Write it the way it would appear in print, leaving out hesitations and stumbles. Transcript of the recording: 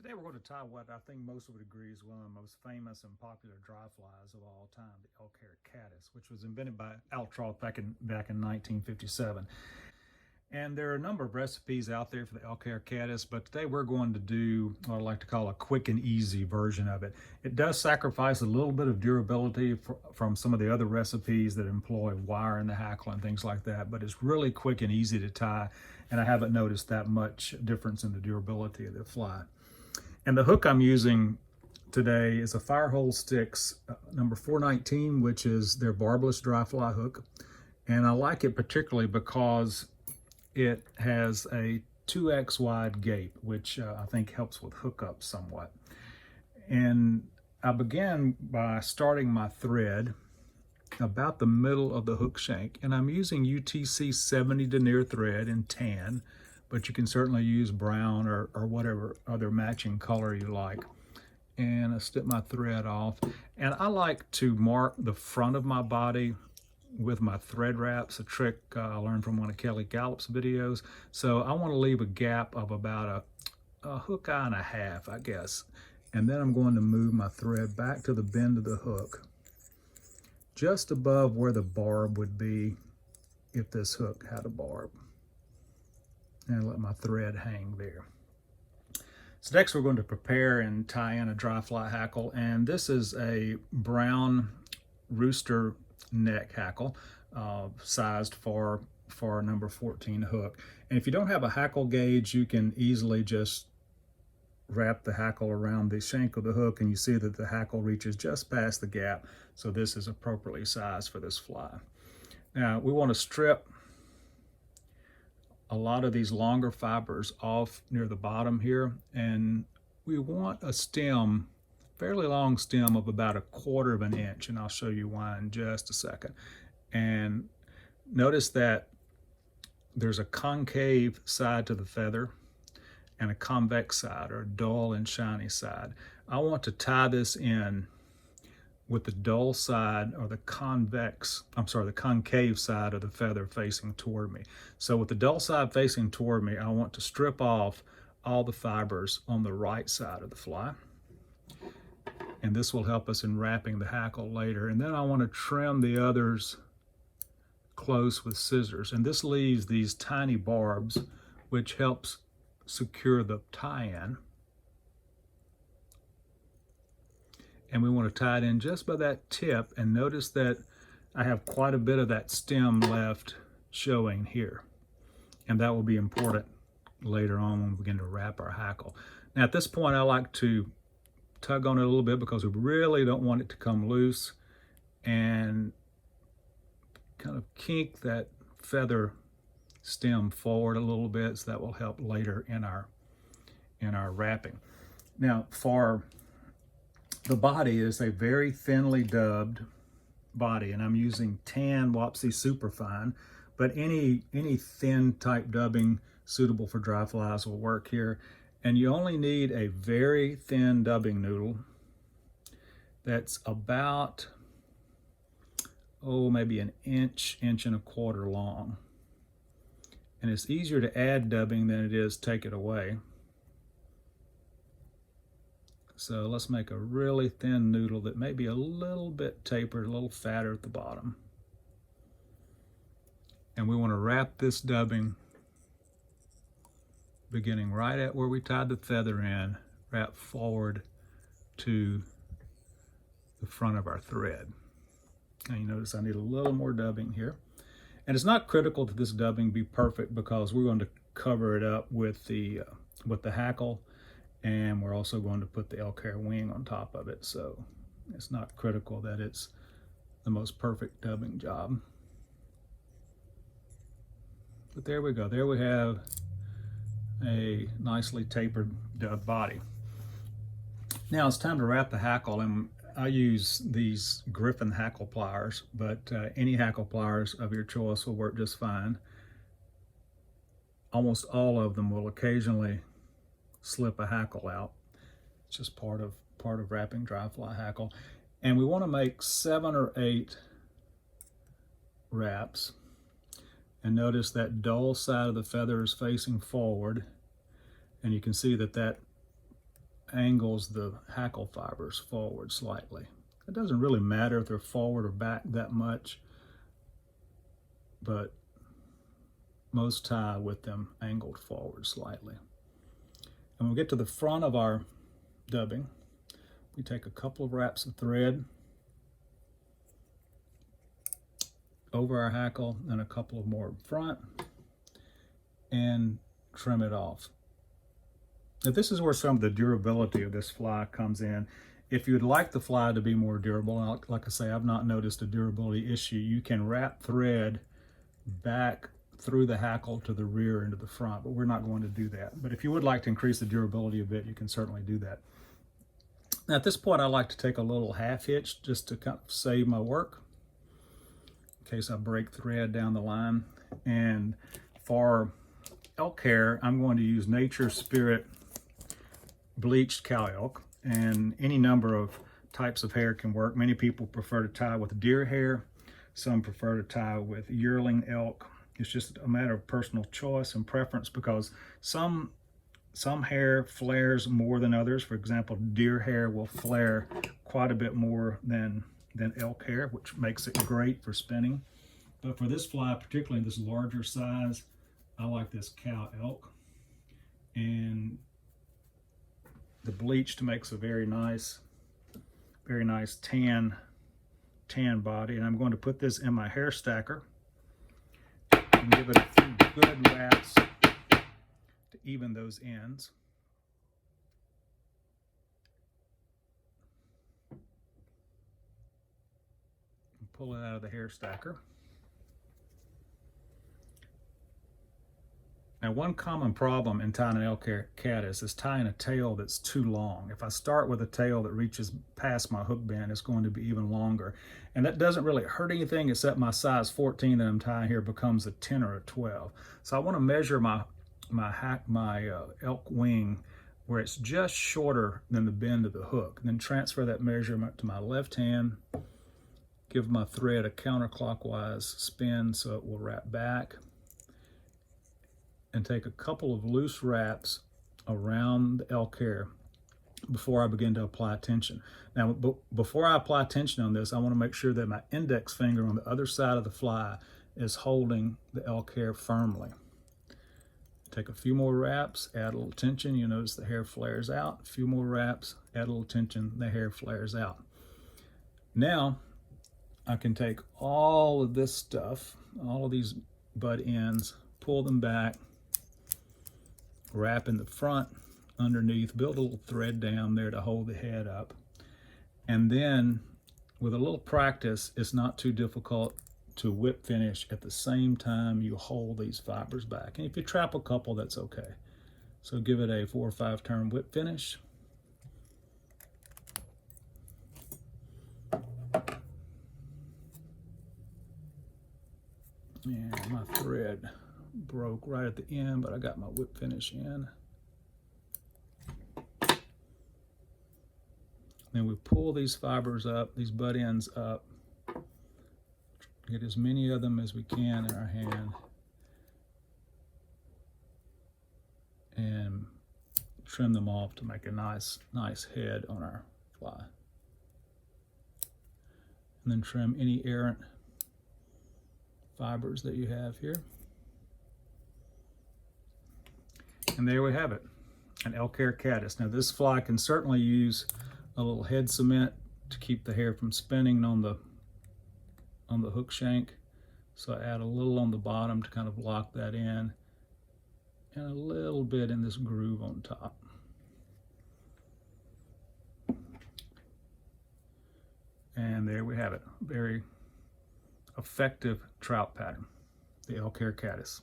Today we're going to tie what I think most would agree is one of the most famous and popular dry flies of all time, the elk hair caddis, which was invented by Al Troth back in 1957. And there are a number of recipes out there for the elk hair caddis, but today we're going to do what I like to call a quick and easy version of it. It does sacrifice a little bit of durability from some of the other recipes that employ wire in the hackle and things like that, but it's really quick and easy to tie, and I haven't noticed that much difference in the durability of the fly. And the hook I'm using today is a Firehole Sticks number 419, which is their barbless dry fly hook. And I like it particularly because it has a 2x wide gape, which I think helps with hookup somewhat. And I began by starting my thread about the middle of the hook shank, and I'm using UTC 70 denier thread in tan, but you can certainly use brown or whatever other matching color you like. And I snip my thread off, and I like to mark the front of my body with my thread wraps, a trick I learned from one of Kelly Gallup's videos. So I want to leave a gap of about a hook eye and a half, I guess. And then I'm going to move my thread back to the bend of the hook, just above where the barb would be if this hook had a barb, and let my thread hang there. So next we're going to prepare and tie in a dry fly hackle, and this is a brown rooster neck hackle, sized for a number 14 hook. And if you don't have a hackle gauge, you can easily just wrap the hackle around the shank of the hook, and you see that the hackle reaches just past the gap, so this is appropriately sized for this fly. Now we want to strip a lot of these longer fibers off near the bottom here, and we want a stem, fairly long stem of about 1/4 of an inch, and I'll show you why in just a second. And notice that there's a concave side to the feather and a convex side, or a dull and shiny side. I want to tie this in with the dull side, or the concave side of the feather facing toward me. So with the dull side facing toward me, I want to strip off all the fibers on the right side of the fly. And this will help us in wrapping the hackle later. And then I want to trim the others close with scissors. And this leaves these tiny barbs, which helps secure the tie-in. And we want to tie it in just by that tip, and notice that I have quite a bit of that stem left showing here. And that will be important later on when we begin to wrap our hackle. Now at this point I like to tug on it a little bit because we really don't want it to come loose, and kind of kink that feather stem forward a little bit, so that will help later in our wrapping. Now for the body is a very thinly dubbed body, and I'm using tan Wapsi Superfine, but any thin type dubbing suitable for dry flies will work here. And you only need a very thin dubbing noodle that's about, maybe an inch and 1/4 long. And it's easier to add dubbing than it is take it away. So let's make a really thin noodle that may be a little bit tapered, a little fatter at the bottom. And we want to wrap this dubbing beginning right at where we tied the feather in, wrap forward to the front of our thread. And you notice I need a little more dubbing here. And it's not critical that this dubbing be perfect, because we're going to cover it up with the hackle, and we're also going to put the elk hair wing on top of it. So it's not critical that it's the most perfect dubbing job. But there we go. There we have a nicely tapered dub body. Now it's time to wrap the hackle, and I use these Griffin hackle pliers, but any hackle pliers of your choice will work just fine. Almost all of them will occasionally slip a hackle out. It's just part of wrapping dry fly hackle. And we want to make 7 or 8 wraps. And notice that dull side of the feather is facing forward, and you can see that angles the hackle fibers forward slightly. It doesn't really matter if they're forward or back that much, but most tie with them angled forward slightly. And when we get to the front of our dubbing, we take a couple of wraps of thread over our hackle and a couple of more in front and trim it off. Now this is where some of the durability of this fly comes in. If you'd like the fly to be more durable, like I say, I've not noticed a durability issue, you can wrap thread back through the hackle to the rear into the front, but we're not going to do that. But if you would like to increase the durability a bit, you can certainly do that. Now at this point, I like to take a little half hitch just to kind of save my work in case I break thread down the line. And for elk hair, I'm going to use Nature Spirit bleached cow elk, and any number of types of hair can work. Many people prefer to tie with deer hair. Some prefer to tie with yearling elk. It's just a matter of personal choice and preference, because some hair flares more than others. For example, deer hair will flare quite a bit more than elk hair, which makes it great for spinning. But for this fly, particularly in this larger size, I like this cow elk. And the bleached makes a very nice tan body. And I'm going to put this in my hair stacker and give it a few good wraps to even those ends. And pull it out of the hair stacker. Now, one common problem in tying an elk hair caddis is tying a tail that's too long. If I start with a tail that reaches past my hook bend, it's going to be even longer. And that doesn't really hurt anything, except my size 14 that I'm tying here becomes a 10 or a 12. So I want to measure my elk wing where it's just shorter than the bend of the hook. And then transfer that measurement to my left hand, give my thread a counterclockwise spin so it will wrap back, and take a couple of loose wraps around the elk hair before I begin to apply tension. Now, before I apply tension on this, I want to make sure that my index finger on the other side of the fly is holding the elk hair firmly. Take a few more wraps, add a little tension, you notice the hair flares out. A few more wraps, add a little tension, the hair flares out. Now, I can take all of this stuff, all of these butt ends, pull them back, wrap in the front, underneath, build a little thread down there to hold the head up. And then with a little practice, it's not too difficult to whip finish at the same time you hold these fibers back. And if you trap a couple, that's okay. So give it a 4 or 5 turn whip finish. And my thread broke right at the end, but I got my whip finish in. Then we pull these fibers up, these butt ends up, get as many of them as we can in our hand, and trim them off to make a nice head on our fly. And then trim any errant fibers that you have here. And there we have it, an elk hair caddis. Now this fly can certainly use a little head cement to keep the hair from spinning on the hook shank. So I add a little on the bottom to kind of lock that in, and a little bit in this groove on top. And there we have it, very effective trout pattern, the elk hair caddis.